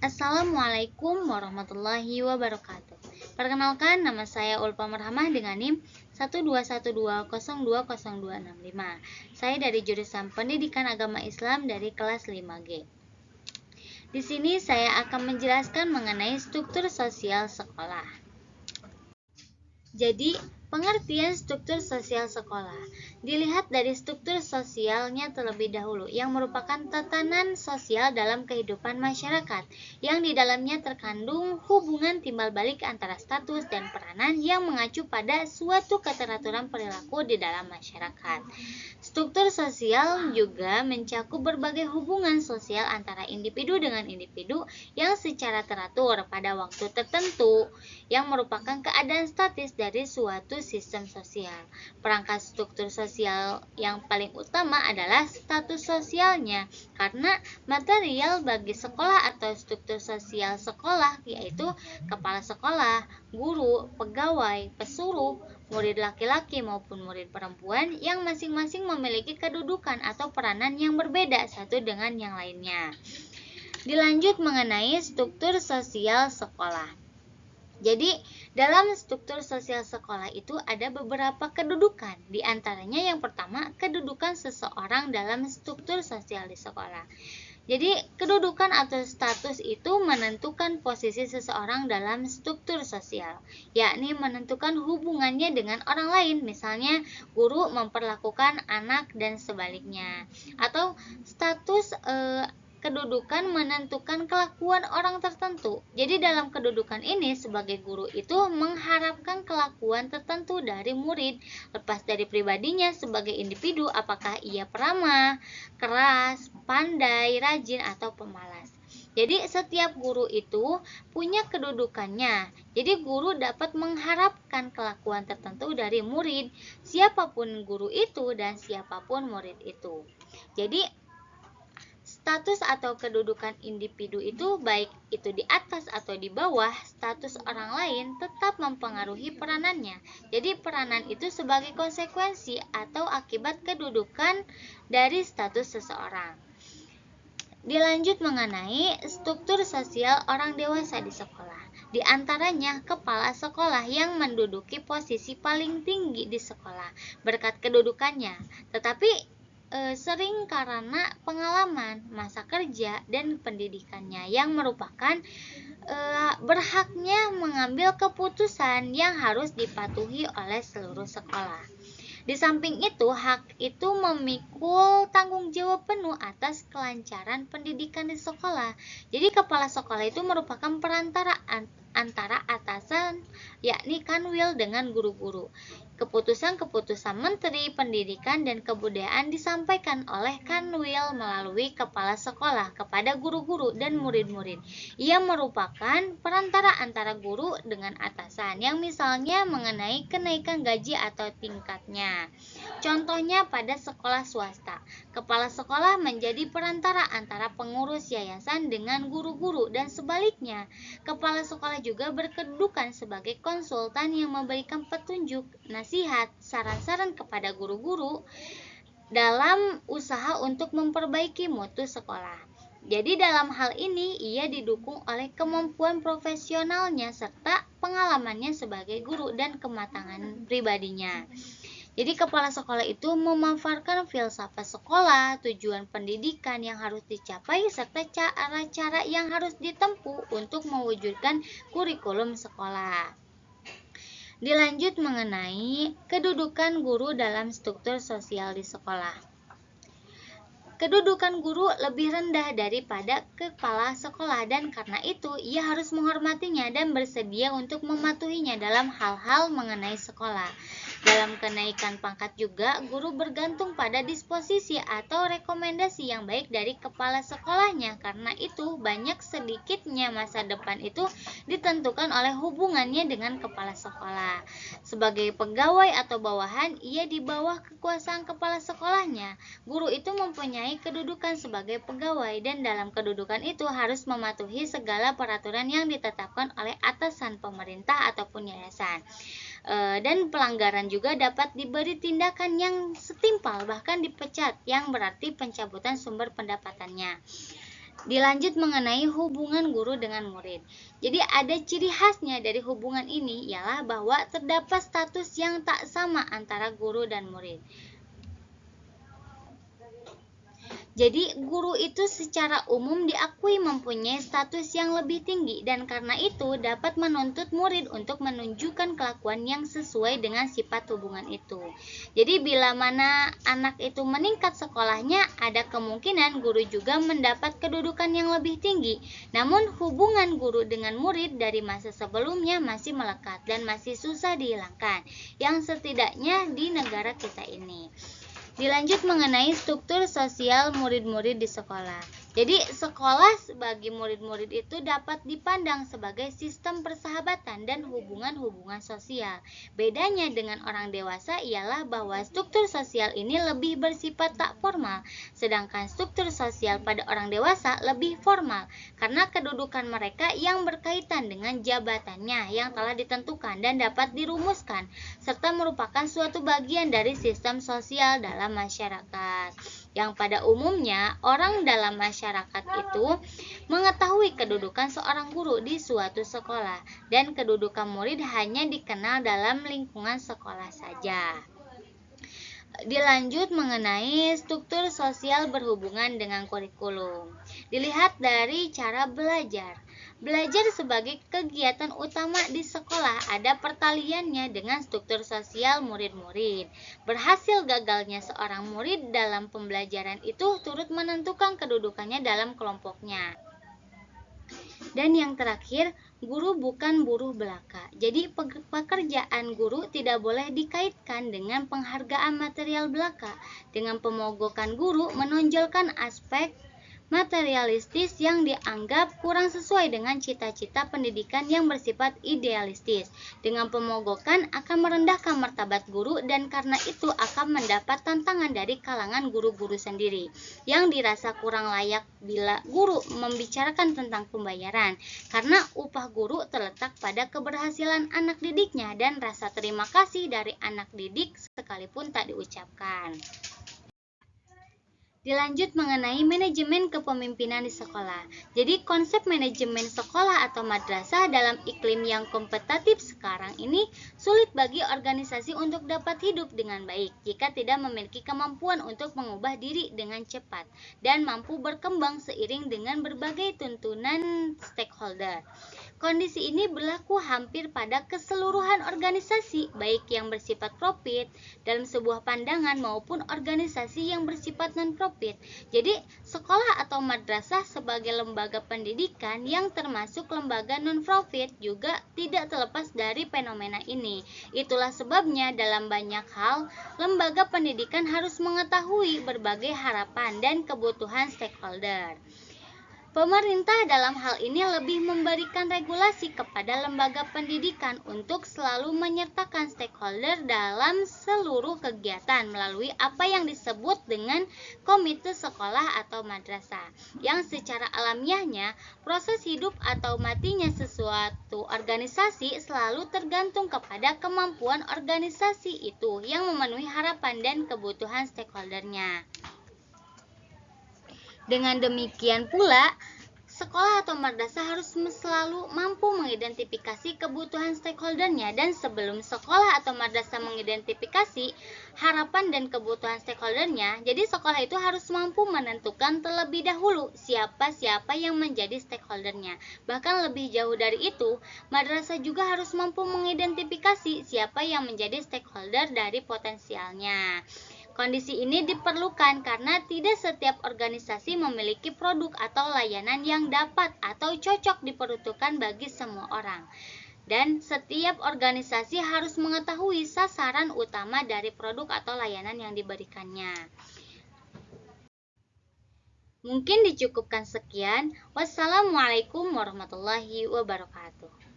Assalamualaikum warahmatullahi wabarakatuh. Perkenalkan, nama saya Ulfa Marhamah dengan NIM 121202025. Saya dari jurusan Pendidikan Agama Islam dari kelas 5G. Di sini saya akan menjelaskan mengenai struktur sosial sekolah. Jadi, pengertian struktur sosial sekolah dilihat dari struktur sosialnya terlebih dahulu, yang merupakan tatanan sosial dalam kehidupan masyarakat, yang di dalamnya terkandung hubungan timbal balik antara status dan peranan yang mengacu pada suatu keteraturan perilaku di dalam masyarakat. Struktur sosial juga mencakup berbagai hubungan sosial antara individu dengan individu yang secara teratur pada waktu tertentu, yang merupakan keadaan statis dari suatu sistem sosial. Perangkat struktur sosial yang paling utama adalah status sosialnya, karena material bagi sekolah atau struktur sosial sekolah yaitu kepala sekolah, guru, pegawai, pesuruh, murid laki-laki maupun murid perempuan yang masing-masing memiliki kedudukan atau peranan yang berbeda satu dengan yang lainnya. Dilanjut mengenai struktur sosial sekolah. Jadi, dalam struktur sosial sekolah itu ada beberapa kedudukan. Di antaranya yang pertama, kedudukan seseorang dalam struktur sosial di sekolah. Jadi, kedudukan atau status itu menentukan posisi seseorang dalam struktur sosial, yakni menentukan hubungannya dengan orang lain, misalnya guru memperlakukan anak dan sebaliknya. Atau status kedudukan menentukan kelakuan orang tertentu. Jadi dalam kedudukan ini sebagai guru itu mengharapkan kelakuan tertentu dari murid, lepas dari pribadinya sebagai individu, apakah ia peramah, keras, pandai, rajin, atau pemalas. Jadi setiap guru itu punya kedudukannya. Jadi guru dapat mengharapkan kelakuan tertentu dari murid, siapapun guru itu dan siapapun murid itu. Jadi status atau kedudukan individu itu, baik itu di atas atau di bawah status orang lain, tetap mempengaruhi peranannya. Jadi peranan itu sebagai konsekuensi atau akibat kedudukan dari status seseorang. Dilanjut mengenai struktur sosial orang dewasa di sekolah. Di antaranya kepala sekolah yang menduduki posisi paling tinggi di sekolah berkat kedudukannya. Tetapi sering karena pengalaman, masa kerja, dan pendidikannya yang merupakan berhaknya mengambil keputusan yang harus dipatuhi oleh seluruh sekolah. Di samping itu, hak itu memikul tanggung jawab penuh atas kelancaran pendidikan di sekolah. Jadi kepala sekolah itu merupakan perantara antara atasan, yakni kanwil, dengan guru-guru. Keputusan-keputusan Menteri Pendidikan dan Kebudayaan disampaikan oleh kanwil melalui kepala sekolah kepada guru-guru dan murid-murid. Ia merupakan perantara antara guru dengan atasan, yang misalnya mengenai kenaikan gaji atau tingkatnya. Contohnya pada sekolah swasta, kepala sekolah menjadi perantara antara pengurus yayasan dengan guru-guru dan sebaliknya. Kepala sekolah juga berkedudukan sebagai konsultan yang memberikan petunjuk, nasihat, saran-saran kepada guru-guru dalam usaha untuk memperbaiki mutu sekolah. Jadi dalam hal ini ia didukung oleh kemampuan profesionalnya serta pengalamannya sebagai guru dan kematangan pribadinya. Jadi kepala sekolah itu memaparkan filsafat sekolah, tujuan pendidikan yang harus dicapai, serta cara-cara yang harus ditempuh untuk mewujudkan kurikulum sekolah. Dilanjut mengenai kedudukan guru dalam struktur sosial di sekolah. Kedudukan guru lebih rendah daripada kepala sekolah, dan karena itu ia harus menghormatinya dan bersedia untuk mematuhinya dalam hal-hal mengenai sekolah. Dalam kenaikan pangkat juga, guru bergantung pada disposisi atau rekomendasi yang baik dari kepala sekolahnya. Karena itu, banyak sedikitnya masa depan itu ditentukan oleh hubungannya dengan kepala sekolah. Sebagai pegawai atau bawahan, ia di bawah kekuasaan kepala sekolahnya. Guru itu mempunyai kedudukan sebagai pegawai, dan dalam kedudukan itu harus mematuhi segala peraturan yang ditetapkan oleh atasan pemerintah ataupun yayasan. Dan pelanggaran juga dapat diberi tindakan yang setimpal, bahkan dipecat, yang berarti pencabutan sumber pendapatannya. Dilanjut mengenai hubungan guru dengan murid. Jadi ada ciri khasnya dari hubungan ini ialah bahwa terdapat status yang tak sama antara guru dan murid. Jadi guru itu secara umum diakui mempunyai status yang lebih tinggi dan karena itu dapat menuntut murid untuk menunjukkan kelakuan yang sesuai dengan sifat hubungan itu. Jadi bila mana anak itu meningkat sekolahnya, ada kemungkinan guru juga mendapat kedudukan yang lebih tinggi. Namun hubungan guru dengan murid dari masa sebelumnya masih melekat dan masih susah dihilangkan, yang setidaknya di negara kita ini. Dilanjut mengenai struktur sosial murid-murid di sekolah. Jadi sekolah bagi murid-murid itu dapat dipandang sebagai sistem persahabatan dan hubungan-hubungan sosial. Bedanya dengan orang dewasa ialah bahwa struktur sosial ini lebih bersifat tak formal, sedangkan struktur sosial pada orang dewasa lebih formal karena kedudukan mereka yang berkaitan dengan jabatannya yang telah ditentukan dan dapat dirumuskan serta merupakan suatu bagian dari sistem sosial dalam masyarakat. Yang pada umumnya orang dalam masyarakat itu mengetahui kedudukan seorang guru di suatu sekolah dan kedudukan murid hanya dikenal dalam lingkungan sekolah saja. Dilanjut mengenai struktur sosial berhubungan dengan kurikulum. Dilihat dari cara belajar. Belajar sebagai kegiatan utama di sekolah ada pertaliannya dengan struktur sosial murid-murid. Berhasil gagalnya seorang murid dalam pembelajaran itu turut menentukan kedudukannya dalam kelompoknya. Dan yang terakhir, guru bukan buruh belaka. Jadi pekerjaan guru tidak boleh dikaitkan dengan penghargaan material belaka. Dengan pemogokan guru menonjolkan aspek materialistis yang dianggap kurang sesuai dengan cita-cita pendidikan yang bersifat idealistis. Dengan pemogokan akan merendahkan martabat guru dan karena itu akan mendapat tantangan dari kalangan guru-guru sendiri yang dirasa kurang layak bila guru membicarakan tentang pembayaran karena upah guru terletak pada keberhasilan anak didiknya dan rasa terima kasih dari anak didik sekalipun tak diucapkan. Dilanjut mengenai manajemen kepemimpinan di sekolah. Jadi konsep manajemen sekolah atau madrasah dalam iklim yang kompetitif sekarang ini sulit bagi organisasi untuk dapat hidup dengan baik jika tidak memiliki kemampuan untuk mengubah diri dengan cepat dan mampu berkembang seiring dengan berbagai tuntunan stakeholder. Kondisi ini berlaku hampir pada keseluruhan organisasi, baik yang bersifat profit dalam sebuah pandangan maupun organisasi yang bersifat non-profit. Jadi, sekolah atau madrasah sebagai lembaga pendidikan yang termasuk lembaga non-profit juga tidak terlepas dari fenomena ini. Itulah sebabnya dalam banyak hal, lembaga pendidikan harus mengetahui berbagai harapan dan kebutuhan stakeholder. Pemerintah dalam hal ini lebih memberikan regulasi kepada lembaga pendidikan untuk selalu menyertakan stakeholder dalam seluruh kegiatan melalui apa yang disebut dengan komite sekolah atau madrasah, yang secara alamiahnya proses hidup atau matinya sesuatu organisasi selalu tergantung kepada kemampuan organisasi itu yang memenuhi harapan dan kebutuhan stakeholdernya. Dengan demikian pula, sekolah atau madrasah harus selalu mampu mengidentifikasi kebutuhan stakeholdernya dan sebelum sekolah atau madrasah mengidentifikasi harapan dan kebutuhan stakeholdernya, jadi sekolah itu harus mampu menentukan terlebih dahulu siapa-siapa yang menjadi stakeholdernya. Bahkan lebih jauh dari itu, madrasah juga harus mampu mengidentifikasi siapa yang menjadi stakeholder dari potensialnya. Kondisi ini diperlukan karena tidak setiap organisasi memiliki produk atau layanan yang dapat atau cocok diperuntukkan bagi semua orang. Dan setiap organisasi harus mengetahui sasaran utama dari produk atau layanan yang diberikannya. Mungkin dicukupkan sekian. Wassalamualaikum warahmatullahi wabarakatuh.